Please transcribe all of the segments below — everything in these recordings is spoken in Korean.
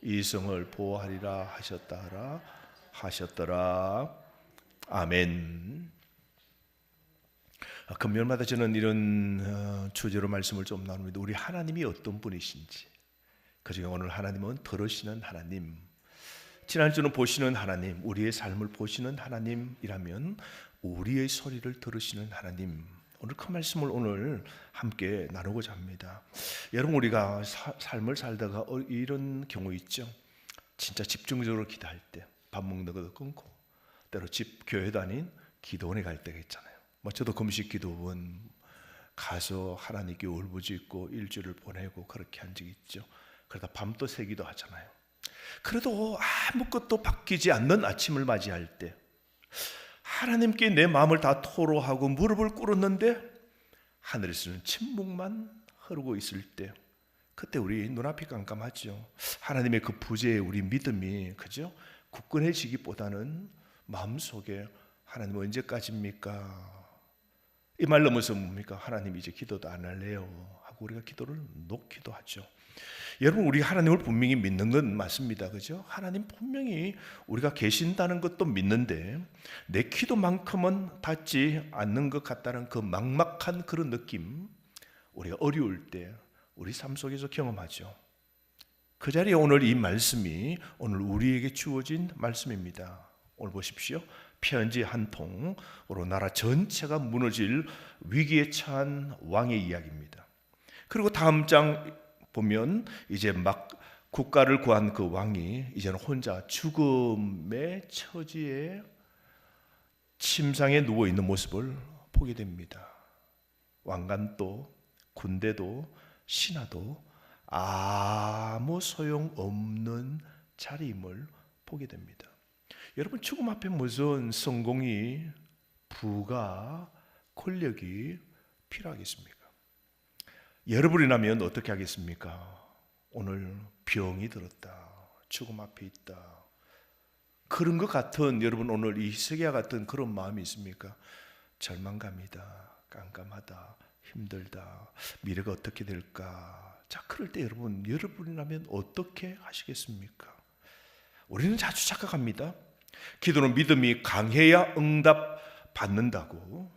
이성을 보호하리라 하셨더라. 아멘. 금요일마다 저는 이런 주제로 말씀을 좀 나눕니다. 우리 하나님이 어떤 분이신지, 그중에 오늘 하나님은 들으시는 하나님, 지난주는 보시는 하나님, 우리의 삶을 보시는 하나님이라면 우리의 소리를 들으시는 하나님, 오늘 그 말씀을 오늘 함께 나누고자 합니다. 여러분, 우리가 삶을 살다가 이런 경우 있죠. 진짜 집중적으로 기도할 때 밥 먹는 것도 끊고, 때로 교회 다닌 기도원에 갈 때가 있잖아요. 저도 금식 기도원 가서 하나님께 울부짖고 일주일을 보내고 그렇게 한 적이 있죠. 그러다 밤도 새기도 하잖아요. 그래도 아무것도 바뀌지 않는 아침을 맞이할 때, 하나님께 내 마음을 다 토로하고 무릎을 꿇었는데 하늘에서는 침묵만 흐르고 있을 때, 그때 우리 눈앞이 깜깜하죠. 하나님의 그 부재에 우리 믿음이 그죠? 굳건해지기보다는 마음속에 하나님 언제까지입니까? 이 말 넘어서 뭡니까? 하나님 이제 기도도 안 할래요 하고 우리가 기도를 놓기도 하죠. 여러분, 우리 하나님을 분명히 믿는 건 맞습니다. 그죠? 하나님 분명히 우리가 계신다는 것도 믿는데 내 기도만큼은 닿지 않는 것 같다는 그 막막한 그런 느낌, 우리가 어려울 때 우리 삶 속에서 경험하죠. 그 자리에 오늘 이 말씀이 오늘 우리에게 주어진 말씀입니다. 오늘 보십시오. 편지 한 통으로 나라 전체가 무너질 위기에 처한 왕의 이야기입니다. 그리고 다음 장 보면 이제 막 국가를 구한 그 왕이 이제는 혼자 죽음의 처지에 침상에 누워 있는 모습을 보게 됩니다. 왕관도 군대도 신하도 아무 소용없는 자리임을 보게 됩니다. 여러분, 죽음 앞에 무슨 성공이, 부가, 권력이 필요하겠습니까? 여러분이라면 어떻게 하겠습니까? 오늘 병이 들었다, 죽음 앞에 있다, 그런 것 같은, 여러분 오늘 이 히스기야 같은 그런 마음이 있습니까? 절망감이다, 깜깜하다, 힘들다, 미래가 어떻게 될까? 자, 그럴 때 여러분이라면 어떻게 하시겠습니까? 우리는 자주 착각합니다. 기도는 믿음이 강해야 응답 받는다고.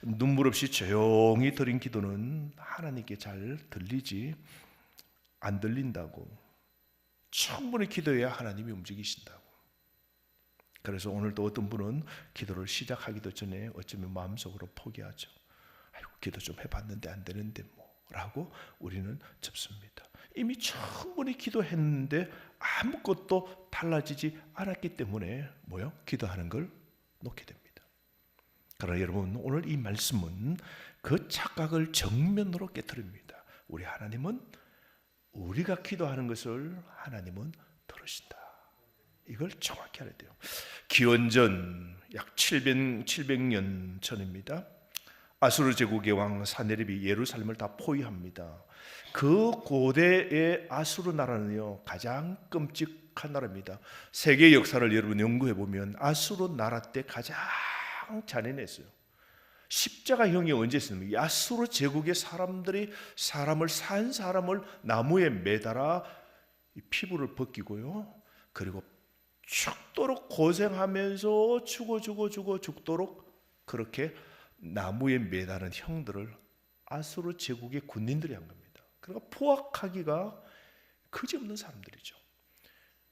눈물 없이 조용히 드린 기도는 하나님께 잘 들리지 안 들린다고. 충분히 기도해야 하나님이 움직이신다고. 그래서 오늘도 어떤 분은 기도를 시작하기도 전에 어쩌면 마음속으로 포기하죠. 아이고, 기도 좀 해봤는데 안 되는데 라고 우리는 접습니다. 이미 충분히 기도했는데 아무것도 달라지지 않았기 때문에 기도하는 걸 놓게 됩니다. 그러나 여러분, 오늘 이 말씀은 그 착각을 정면으로 깨트립니다. 우리 하나님은 우리가 기도하는 것을 하나님은 들으신다. 이걸 정확히 알아야 돼요. 기원전 약 700년 전입니다. 아수르 제국의 왕 사네립이 예루살렘을 다 포위합니다. 그 고대의 아수르 나라는요, 가장 끔찍한 나라입니다. 세계 역사를 여러분 연구해 보면 아수르 나라 때 가장 잔인했어요. 십자가형이 언제 있습니까? 아수르 제국의 사람들이 산 사람을 나무에 매달아 피부를 벗기고요, 그리고 죽도록 고생하면서 죽도록 그렇게 나무에 매다는 형들을 아수르 제국의 군인들이 한 겁니다. 그러니까 포악하기가 그지없는 사람들이죠.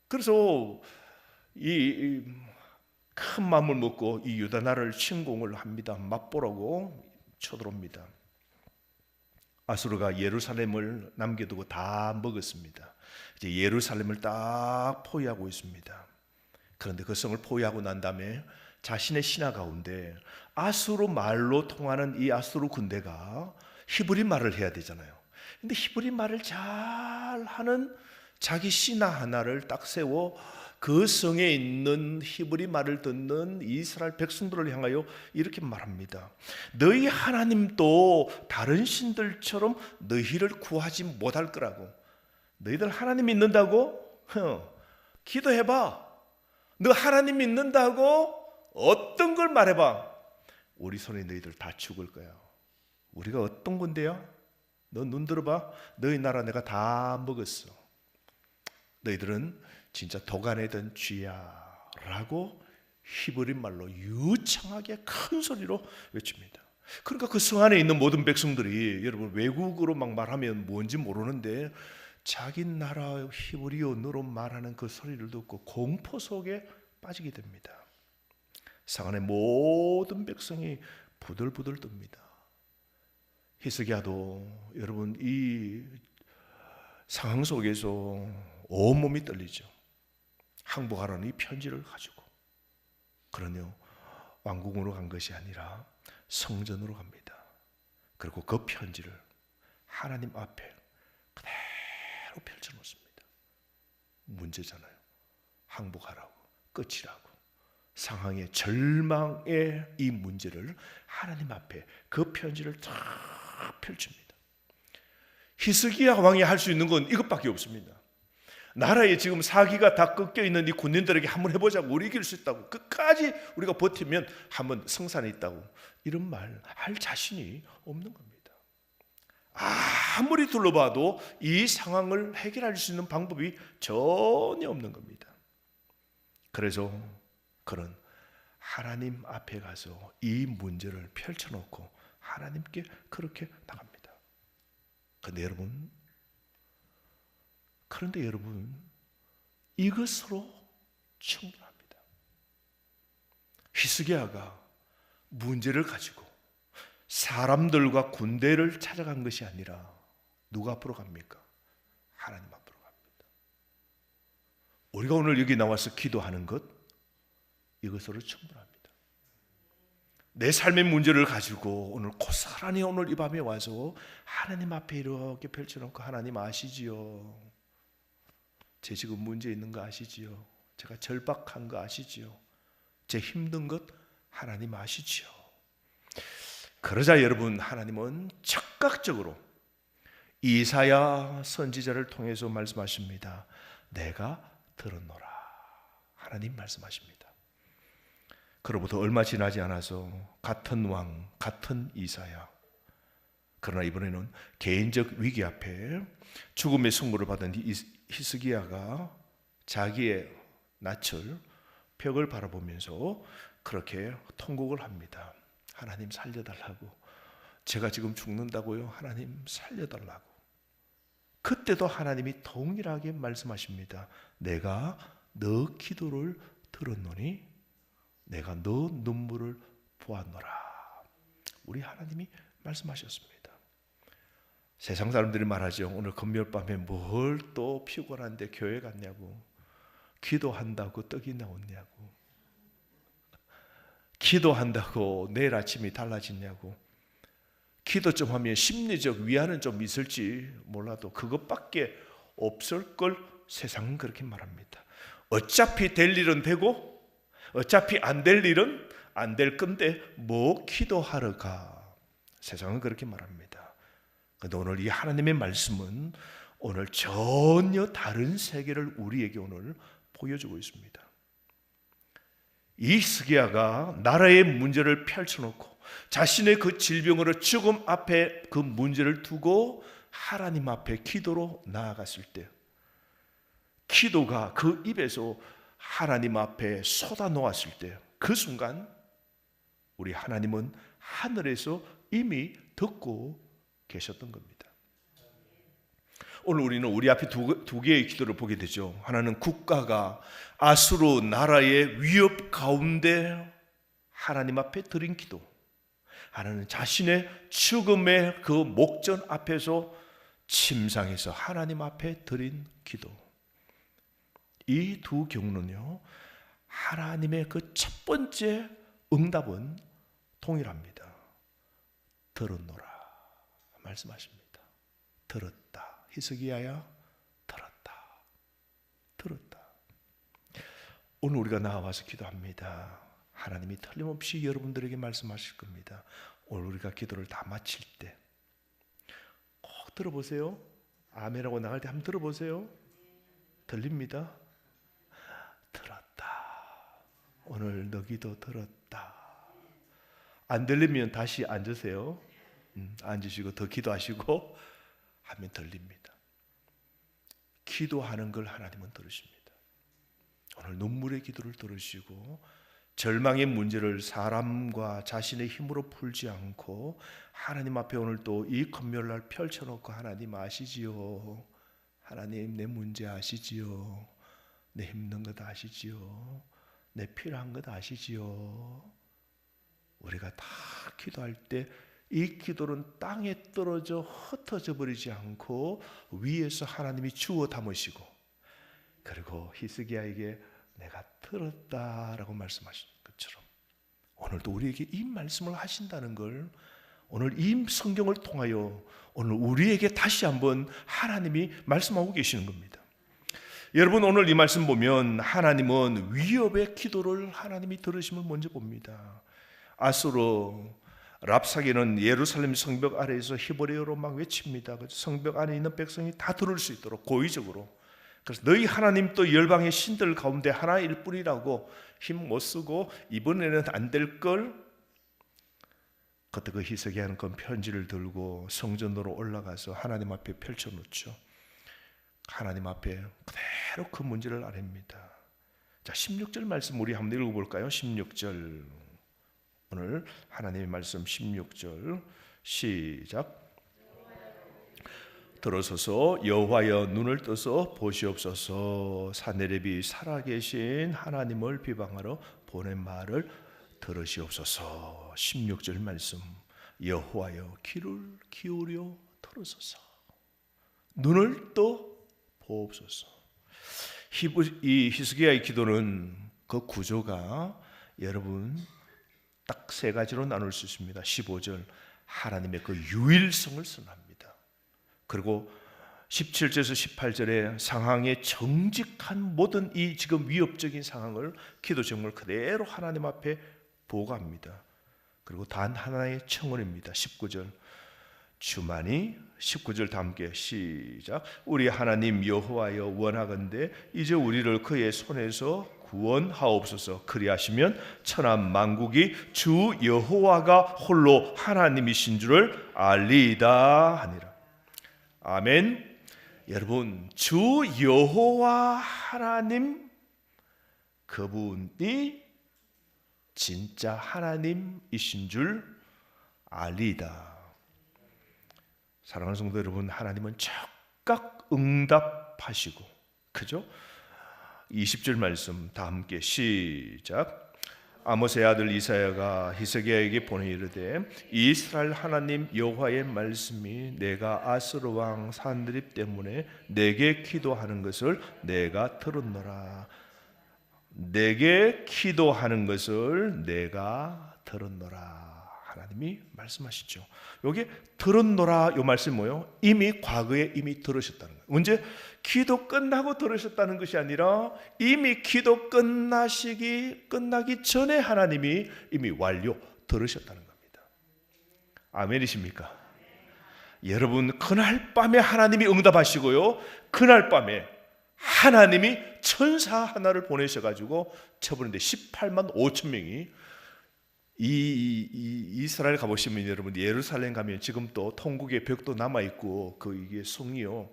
그래서 이 큰 마음을 먹고 이 유다 나라를 침공을 합니다. 맛보라고 쳐들어옵니다. 아수르가 예루살렘을 남겨두고 다 먹었습니다. 이제 예루살렘을 딱 포위하고 있습니다. 그런데 그 성을 포위하고 난 다음에 자신의 신하 가운데 아수르 말로 통하는 이 아수르 군대가 히브리 말을 해야 되잖아요. 근데 히브리 말을 잘하는 자기 신하 하나를 딱 세워 그 성에 있는 히브리 말을 듣는 이스라엘 백성들을 향하여 이렇게 말합니다. 너희 하나님도 다른 신들처럼 너희를 구하지 못할 거라고. 너희들 하나님 믿는다고? 기도해봐. 너 하나님 믿는다고? 어떤 걸 말해봐. 우리 손에 너희들 다 죽을 거야. 우리가 어떤 건데요? 너 눈 들어봐. 너희 나라 내가 다 먹었어. 너희들은 진짜 도가내던 쥐야 라고 히브리 말로 유창하게 큰 소리로 외칩니다. 그러니까 그 성 안에 있는 모든 백성들이, 여러분 외국어로 막 말하면 뭔지 모르는데 자기 나라 히브리어로 말하는 그 소리를 듣고 공포 속에 빠지게 됩니다. 성 안의 모든 백성이 부들부들 뜹니다. 히스기야도 여러분 이 상황 속에서 온몸이 떨리죠. 항복하라는 이 편지를 가지고. 그러네요. 왕궁으로 간 것이 아니라 성전으로 갑니다. 그리고 그 편지를 하나님 앞에 그대로 펼쳐놓습니다. 문제잖아요. 항복하라고, 끝이라고. 상황의 절망의 이 문제를 하나님 앞에 그 편지를 다 펼칩니다. 히스기야 왕이 할 수 있는 건 이것밖에 없습니다. 나라에 지금 사기가 다 꺾여 있는 이 군인들에게 한번 해보자고, 우리 이길 수 있다고, 끝까지 우리가 버티면 한번 성산에 있다고, 이런 말 할 자신이 없는 겁니다. 아무리 둘러봐도 이 상황을 해결할 수 있는 방법이 전혀 없는 겁니다. 그래서 그런 하나님 앞에 가서 이 문제를 펼쳐놓고 하나님께 그렇게 나갑니다. 그런데 여러분, 이것으로 충분합니다. 히스기야가 문제를 가지고 사람들과 군대를 찾아간 것이 아니라 누가 앞으로 갑니까? 하나님 앞으로 갑니다. 우리가 오늘 여기 나와서 기도하는 것, 이것으로 충분합니다. 내 삶의 문제를 가지고 오늘 고스란히 오늘 이 밤에 와서 하나님 앞에 이렇게 펼쳐놓고, 하나님 아시지요? 제 지금 문제 있는 거 아시지요? 제가 절박한 거 아시지요? 제 힘든 것 하나님 아시지요? 그러자 여러분, 하나님은 즉각적으로 이사야 선지자를 통해서 말씀하십니다. 내가 들었노라. 하나님 말씀하십니다. 그로부터 얼마 지나지 않아서 같은 왕, 같은 이사야, 그러나 이번에는 개인적 위기 앞에 죽음의 승부를 받은 히스기야가 자기의 낯을, 벽을 바라보면서 그렇게 통곡을 합니다. 하나님 살려달라고, 제가 지금 죽는다고요, 하나님 살려달라고. 그때도 하나님이 동일하게 말씀하십니다. 내가 너 기도를 들었노니 내가 너 눈물을 보았노라. 우리 하나님이 말씀하셨습니다. 세상 사람들이 말하죠. 오늘 금요일밤에 뭘 또 피곤한데 교회 갔냐고, 기도한다고 떡이 나왔냐고, 기도한다고 내일 아침이 달라지냐고. 기도 좀 하면 심리적 위안은 좀 있을지 몰라도 그것밖에 없을 걸 세상은 그렇게 말합니다. 어차피 될 일은 되고 어차피 안 될 일은 안 될 건데 뭐 기도하러 가. 세상은 그렇게 말합니다. 그런데 오늘 이 하나님의 말씀은 오늘 전혀 다른 세계를 우리에게 오늘 보여주고 있습니다. 이 히스기야가 나라의 문제를 펼쳐놓고 자신의 그 질병으로 죽음 앞에 그 문제를 두고 하나님 앞에 기도로 나아갔을 때, 기도가 그 입에서 하나님 앞에 쏟아 놓았을 때, 그 순간 우리 하나님은 하늘에서 이미 듣고 계셨던 겁니다. 오늘 우리는 우리 앞에 두 개의 기도를 보게 되죠. 하나는 국가가 아수르 나라의 위협 가운데 하나님 앞에 드린 기도, 하나는 자신의 죽음의 그 목전 앞에서 침상에서 하나님 앞에 드린 기도. 이 두 경우는요, 하나님의 그 첫 번째 응답은 동일합니다. 들었노라 말씀하십니다. 들었다. 히스기야야, 들었다. 오늘 우리가 나와서 기도합니다. 하나님이 틀림없이 여러분들에게 말씀하실 겁니다. 오늘 우리가 기도를 다 마칠 때 꼭 들어보세요. 아멘하고 나갈 때 한번 들어보세요. 들립니다. 들었다. 오늘 너 기도 들었다. 안 들리면 다시 앉으세요. 앉으시고 더 기도하시고 하면 들립니다. 기도하는 걸 하나님은 들으십니다. 오늘 눈물의 기도를 들으시고 절망의 문제를 사람과 자신의 힘으로 풀지 않고 하나님 앞에 오늘 또 이 금요일날 펼쳐놓고 하나님 아시지요. 하나님 내 문제 아시지요. 내 힘든 것 아시지요. 내 필요한 것 아시지요. 우리가 다 기도할 때 이 기도는 땅에 떨어져 흩어져 버리지 않고 위에서 하나님이 주워 담으시고 그리고 히스기야에게 내가 들었다라고 말씀하신 것처럼 오늘도 우리에게 이 말씀을 하신다는 걸 오늘 이 성경을 통하여 오늘 우리에게 다시 한번 하나님이 말씀하고 계시는 겁니다. 여러분 오늘 이 말씀 보면 하나님은 위협의 기도를 하나님이 들으심을 먼저 봅니다. 아수르 랍사게는 예루살렘 성벽 아래에서 히브리어로 막 외칩니다. 성벽 안에 있는 백성이 다 들을 수 있도록 고의적으로. 그래서 너희 하나님 또 열방의 신들 가운데 하나일 뿐이라고 힘 못 쓰고 이번에는 안 될 걸. 그때 그 히스기야는 그 편지를 들고 성전으로 올라가서 하나님 앞에 펼쳐놓죠. 하나님 앞에 그대로 그 문제를 아냅니다. 자, 16절 말씀 우리 한번 읽어볼까요? 16절 오늘 하나님의 말씀 16절 시작. 들어서서 여호와여 눈을 떠서 보시옵소서. 사내립이 살아계신 하나님을 비방하러 보낸 말을 들으시옵소서. 16절 말씀 여호와여 귀를 기울여 들으소서. 눈을 떠 보옵소서. 이 히스기야의 기도는 그 구조가 여러분 딱 세 가지로 나눌 수 있습니다. 15절 하나님의 그 유일성을 선언합니다. 그리고 17절에서 18절의 상황의 정직한 모든 이 지금 위협적인 상황을 기도 제목을 그대로 하나님 앞에 보고합니다. 그리고 단 하나의 청원입니다. 19절 주만이 19절 다 함께 시작. 우리 하나님 여호와여 원하건대 이제 우리를 그의 손에서 구원하옵소서. 그리하시면 천하 만국이 주 여호와가 홀로 하나님이신 줄을 알리이다 하니라. 아멘. 여러분 주 여호와 하나님 그분이 진짜 하나님이신 줄 알리이다. 사랑하는 성도 여러분, 하나님은 즉각 응답하시고, 그죠? 20절 말씀 다 함께 시작. 아모스의 아들 이사야가 히스기야에게 보내 이르되 이스라엘 하나님 여호와의 말씀이 내가 아수르 왕 산드립 때문에 내게 기도하는 것을 내가 들었노라. 내게 기도하는 것을 내가 들었노라. 하나님이 말씀하시죠. 여기 들었노라 요 말씀이 뭐예요? 이미 과거에 이미 들으셨다는 거예요. 언제? 기도 끝나고 들으셨다는 것이 아니라 이미 기도 끝나기 전에 하나님이 이미 완료 들으셨다는 겁니다. 아멘이십니까? 여러분 그날 밤에 하나님이 응답하시고요. 그날 밤에 하나님이 천사 하나를 보내셔가지고 쳐버리는데 18만 5천 명이 이스라엘 가보시면 여러분 예루살렘 가면 지금 또 통곡의 벽도 남아있고 그 이게 성이요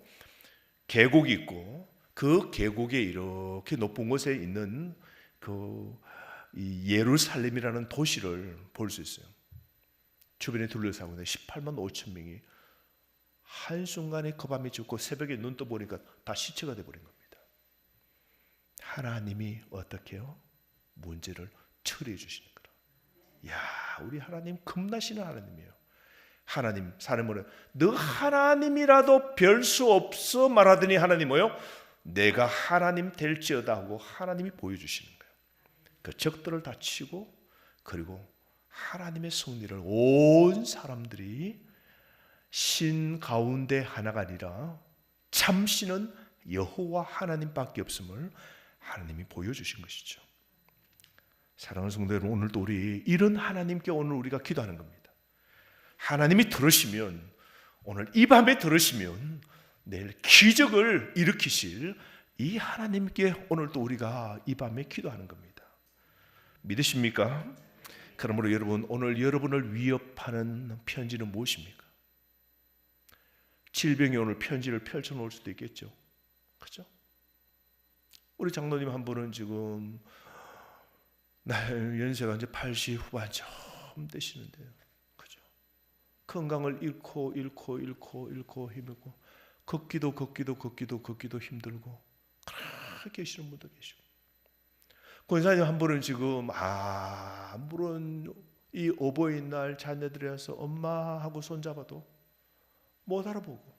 계곡이 있고 그 계곡에 이렇게 높은 곳에 있는 그 이 예루살렘이라는 도시를 볼 수 있어요. 주변에 둘러싸고 있는 18만 5천 명이 한순간에 그 밤에 죽고 새벽에 눈 떠보니까 다 시체가 돼버린 겁니다. 하나님이 어떻게 해요? 문제를 처리해 주시는 거라. 야, 우리 하나님 겁나시는 하나님이에요. 하나님 사람으로 너 하나님이라도 별 수 없어 말하더니 하나님 뭐요? 내가 하나님 될지어다 하고 하나님이 보여주시는 거예요. 그 적들을 다 치고 그리고 하나님의 승리를 온 사람들이 신 가운데 하나가 아니라 참신은 여호와 하나님밖에 없음을 하나님이 보여주신 것이죠. 사랑하는 성도 여러분, 오늘도 우리 이런 하나님께 오늘 우리가 기도하는 겁니다. 하나님이 들으시면 오늘 이 밤에 들으시면 내일 기적을 일으키실 이 하나님께 오늘도 우리가 이 밤에 기도하는 겁니다. 믿으십니까? 그러므로 여러분 오늘 여러분을 위협하는 편지는 무엇입니까? 질병이 오늘 편지를 펼쳐놓을 수도 있겠죠. 그죠? 우리 장로님 한 분은 지금 연세가 이제 80 후반쯤 되시는데요. 그죠? 건강을 잃고 힘들고 걷기도 힘들고 그렇게 계시는 분도 계시고, 권사님 한 분은 지금 물론 이 어버이날 자녀들이 와서 엄마 하고 손잡아도 못 알아보고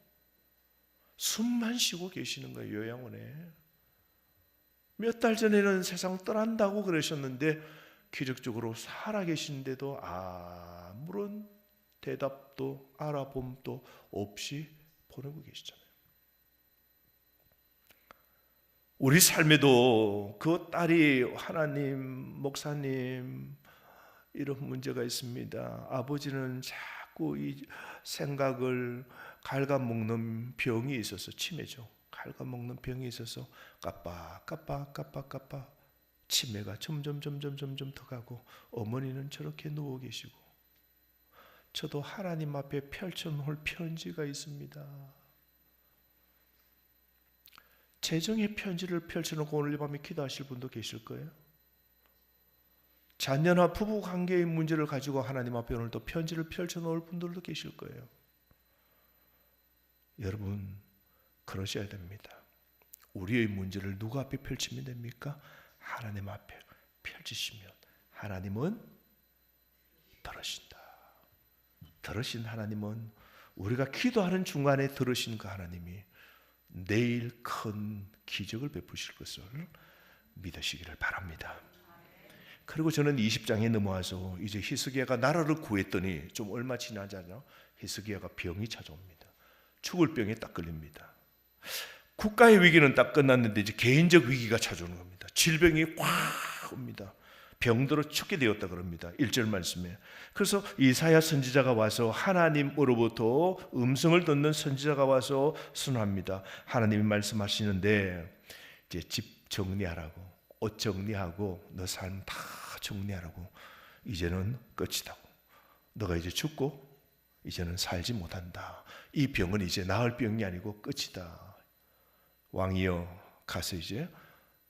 숨만 쉬고 계시는 거예요. 요양원에. 몇 달 전에는 세상 떠난다고 그러셨는데 기적적으로 살아계신데도 아무런 대답도 알아봄도 없이 보내고 계시잖아요. 우리 삶에도 그 딸이 하나님, 목사님 이런 문제가 있습니다. 아버지는 자꾸 이 생각을 갉아먹는 병이 있어서, 치매죠. 갉아먹는 병이 있어서 깜빡 치매가 점점 더 가고, 어머니는 저렇게 누워 계시고, 저도 하나님 앞에 펼쳐놓을 편지가 있습니다. 재정의 편지를 펼쳐놓고 오늘 밤에 기도하실 분도 계실 거예요. 자녀나 부부 관계의 문제를 가지고 하나님 앞에 오늘 또 편지를 펼쳐놓을 분들도 계실 거예요. 여러분, 그러셔야 됩니다. 우리의 문제를 누구 앞에 펼치면 됩니까? 하나님 앞에 펼치시면 하나님은 들으신다. 들으신 하나님은, 우리가 기도하는 중간에 들으신 그 하나님이 내일 큰 기적을 베푸실 것을 믿으시기를 바랍니다. 그리고 저는 20장에 넘어와서 이제 히스기야가 나라를 구했더니 좀 얼마 지나지 않아 히스기야가 병이 찾아옵니다. 죽을 병에 딱 걸립니다. 국가의 위기는 딱 끝났는데 이제 개인적 위기가 찾아오는 겁니다. 질병이 확 옵니다. 병들어 죽게 되었다 그럽니다. 1절 말씀에. 그래서 이사야 선지자가 와서, 하나님으로부터 음성을 듣는 선지자가 와서 선언합니다. 하나님이 말씀하시는데 이제 집 정리하라고, 옷 정리하고 너 삶 다 정리하라고. 이제는 끝이다고. 너가 이제 죽고 이제는 살지 못한다. 이 병은 이제 나을 병이 아니고 끝이다. 왕이여 가서 이제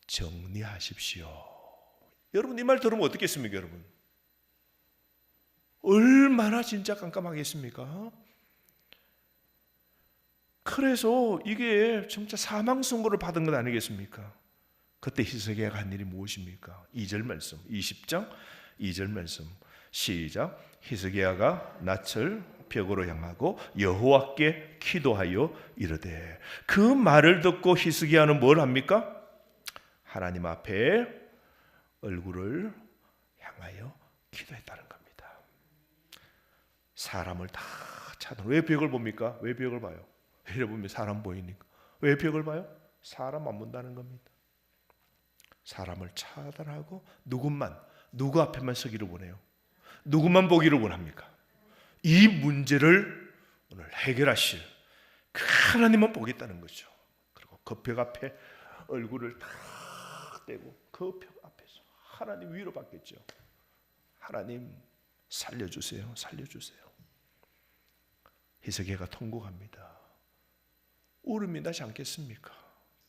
정리하십시오. 여러분, 이 말 들으면 어떻겠습니까? 여러분, 얼마나 진짜 깜깜하겠습니까? 그래서 이게 진짜 사망 선고를 받은 것 아니겠습니까? 그때 히스기야가 한 일이 무엇입니까? 2절 말씀, 20장 2절 말씀 시작. 히스기야가 낯을 벽으로 향하고 여호와께 기도하여 이르되. 그 말을 듣고 히스기야는 뭘 합니까? 하나님 앞에 얼굴을 향하여 기도했다는 겁니다. 사람을 다 찾아. 왜 벽을 봅니까? 왜 벽을 봐요? 이래 보면 사람 보이니까. 왜 벽을 봐요? 사람 안 본다는 겁니다. 사람을 차단하고 누구 앞에만 서기를 원해요? 누구만 보기를 원합니까? 이 문제를 오늘 해결하실 그 하나님만 보겠다는 거죠. 그리고 그 벽 앞에 얼굴을 탁 대고 그 벽 앞에서 하나님 위로 받겠죠. 하나님 살려주세요. 살려주세요. 히스기야가 통곡합니다. 울음이 나지 않겠습니까?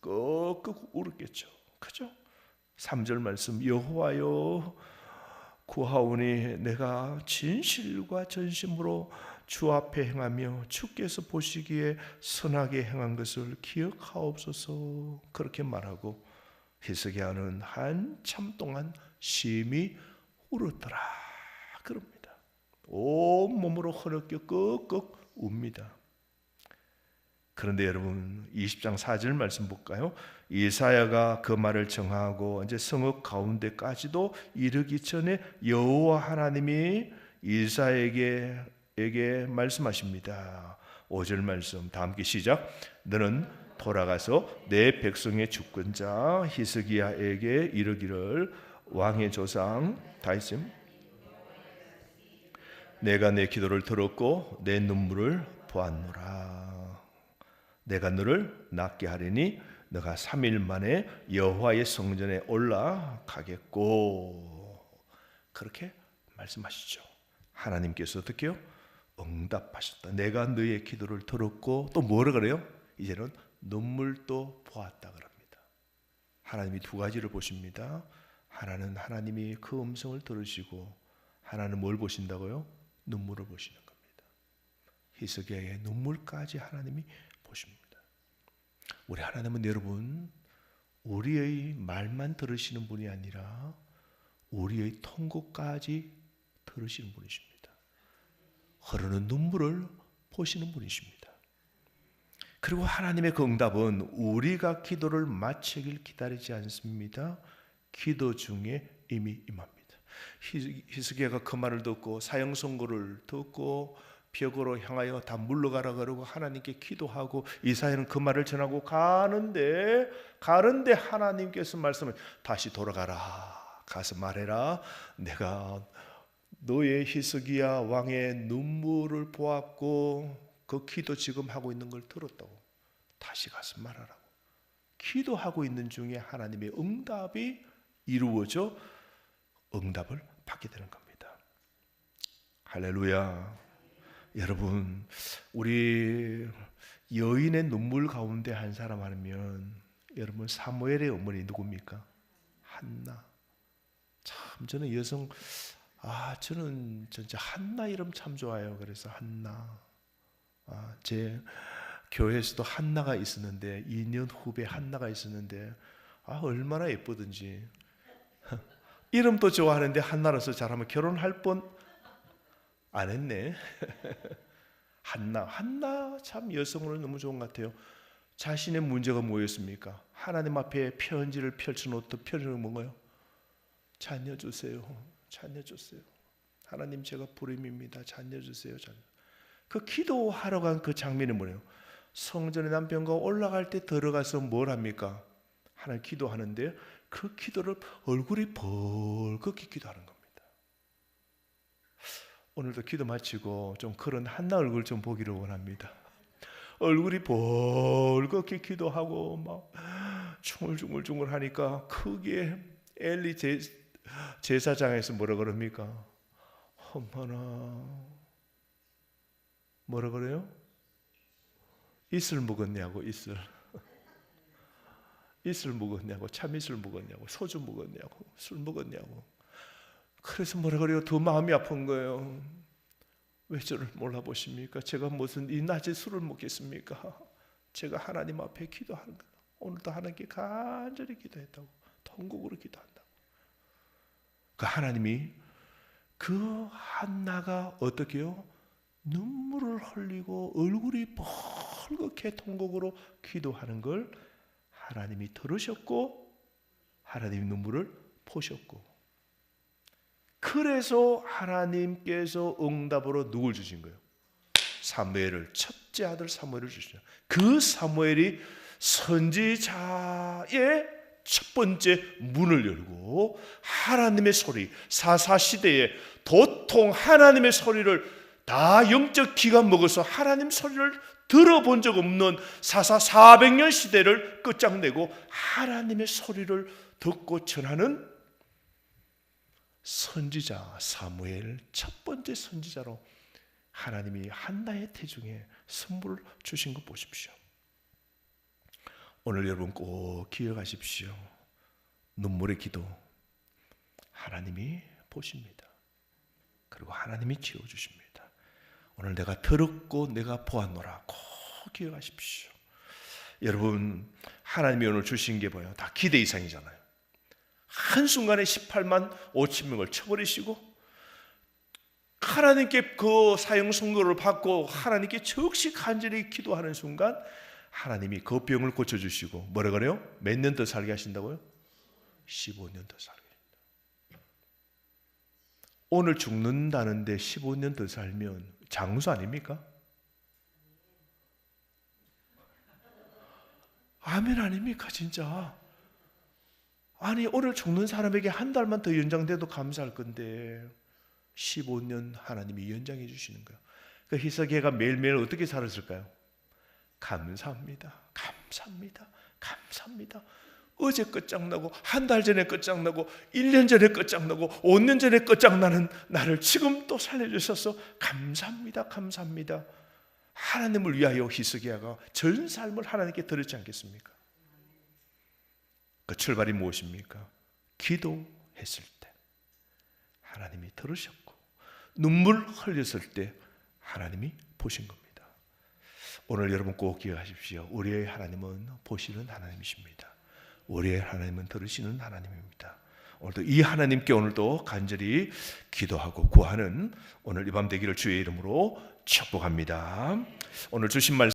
끄끄 울었겠죠. 그죠? 3절 말씀, 여호와여 구하오니 내가 진실과 전심으로 주 앞에 행하며 주께서 보시기에 선하게 행한 것을 기억하옵소서. 그렇게 말하고 히스기야는 한참 동안 심히 울었더라 그럽니다. 온몸으로 흐느껴 끄끄 웁니다. 그런데 여러분, 20장 4절 말씀 볼까요? 이사야가 그 말을 정하고 이제 성읍 가운데까지도 이르기 전에 여호와 하나님이 이사야에게 말씀하십니다. 5절 말씀 다 함께 시작. 너는 돌아가서 내 백성의 주권자 히스기야에게 이르기를, 왕의 조상 다윗, 내가 내 기도를 들었고 내 눈물을 보았노라. 내가 너를 낫게 하리니 너가 3일 만에 여호와의 성전에 올라가겠고. 그렇게 말씀하시죠. 하나님께서 어떻게요? 응답하셨다. 내가 너의 기도를 들었고 또 뭐라 그래요? 이제는 눈물도 보았다 그럽니다. 하나님이 두 가지를 보십니다. 하나는 하나님이 그 음성을 들으시고, 하나는 뭘 보신다고요? 눈물을 보시는 겁니다. 히스기야의 눈물까지 하나님이 보십니다. 우리 하나님은 여러분, 우리의 말만 들으시는 분이 아니라 우리의 통곡까지 들으시는 분이십니다. 흐르는 눈물을 보시는 분이십니다. 그리고 하나님의 그 응답은 우리가 기도를 마치길 기다리지 않습니다. 기도 중에 이미 임합니다. 히스기야가 그 말을 듣고 사형 선고를 듣고 벽으로 향하여 다 물러가라 그러고 하나님께 기도하고 이사야는 그 말을 전하고 가는데 하나님께서 말씀을 다시 돌아가라, 가서 말해라, 내가 너의 히스기야 왕의 눈물을 보았고 그 기도 지금 하고 있는 걸 들었다고, 다시 가서 말하라고. 기도하고 있는 중에 하나님의 응답이 이루어져 응답을 받게 되는 겁니다. 할렐루야. 여러분, 우리 여인의 눈물 가운데 한 사람 하면 여러분, 사무엘의 어머니 누굽니까? 한나. 참 저는 여성, 저는 진짜 한나 이름 참 좋아해요. 그래서 한나. 제 교회에서도 한나가 있었는데, 2년 후배 한나가 있었는데, 얼마나 예쁘든지. 이름도 좋아하는데 한나라서 잘하면 결혼할 뻔 안 했네. 한나 참 여성으로 너무 좋은 것 같아요. 자신의 문제가 뭐였습니까? 하나님 앞에 편지를 펼쳐놓던 편지는 뭔가요? 자녀 주세요. 자녀 주세요. 하나님, 제가 불임입니다. 자녀 주세요. 자녀. 그 기도하러 간 그 장면이 뭐예요? 성전에 남편과 올라갈 때 들어가서 뭘 합니까? 하나님 기도하는데 그 기도를 얼굴이 벌겋게 기도하는 겁니다. 오늘도 기도 마치고 좀 그런 한나 얼굴 좀 보기를 원합니다. 얼굴이 벌겋게 기도하고 막 중얼중얼 하니까 크게 엘리 제사장에서 뭐라 그럽니까? 어머나, 뭐라 그래요? 이슬 먹었냐고, 이슬 먹었냐고, 참이슬 먹었냐고, 소주 먹었냐고, 술 먹었냐고. 그래서 뭐라 그래요? 더 마음이 아픈 거예요. 왜 저를 몰라보십니까? 제가 무슨 이 낮에 술을 먹겠습니까? 제가 하나님 앞에 기도하는 거다. 오늘도 하나님께 간절히 기도했다고, 통곡으로 기도한다고. 그 하나님이 그 한나가 어떻게 해요? 눈물을 흘리고 얼굴이 벌겋게 통곡으로 기도하는 걸 하나님이 들으셨고, 하나님이 눈물을 보셨고, 그래서 하나님께서 응답으로 누굴 주신 거예요? 사무엘을, 첫째 아들 사무엘을 주시죠. 그 사무엘이 선지자의 첫 번째 문을 열고 하나님의 소리, 사사시대에 도통 하나님의 소리를 다 영적 기가 먹어서 하나님 소리를 들어본 적 없는 사사 400년 시대를 끝장내고 하나님의 소리를 듣고 전하는 선지자 사무엘, 첫 번째 선지자로 하나님이 한나의 태중에 선물을 주신 거 보십시오. 오늘 여러분 꼭 기억하십시오. 눈물의 기도 하나님이 보십니다. 그리고 하나님이 지어주십니다. 오늘 내가 들었고 내가 보았노라 꼭 기억하십시오. 여러분, 하나님이 오늘 주신 게 뭐예요? 다 기대 이상이잖아요. 한순간에 18만 5천 명을 쳐버리시고 하나님께 그 사형 선고를 받고 하나님께 즉시 간절히 기도하는 순간 하나님이 그 병을 고쳐주시고 뭐라 그래요? 몇 년 더 살게 하신다고요? 15년 더 살게 하신다. 오늘 죽는다는데 15년 더 살면 장수 아닙니까? 아멘 아닙니까 진짜? 아니 오늘 죽는 사람에게 한 달만 더 연장돼도 감사할 건데 15년 하나님이 연장해 주시는 거예요. 그 히스기야가 매일매일 어떻게 살았을까요? 감사합니다. 감사합니다. 감사합니다. 어제 끝장나고 한 달 전에 끝장나고 1년 전에 끝장나고 5년 전에 끝장나는 나를 지금 또 살려주셔서 감사합니다. 감사합니다. 하나님을 위하여 희석해야가 전 삶을 하나님께 드렸지 않겠습니까? 그 출발이 무엇입니까? 기도했을 때 하나님이 들으셨고 눈물 흘렸을 때 하나님이 보신 겁니다. 오늘 여러분 꼭 기억하십시오. 우리의 하나님은 보시는 하나님이십니다. 우리의 하나님은 들으시는 하나님입니다. 오늘도 이 하나님께 오늘도 간절히 기도하고 구하는 오늘 이 밤 되기를 주의 이름으로 축복합니다. 오늘 주신 말씀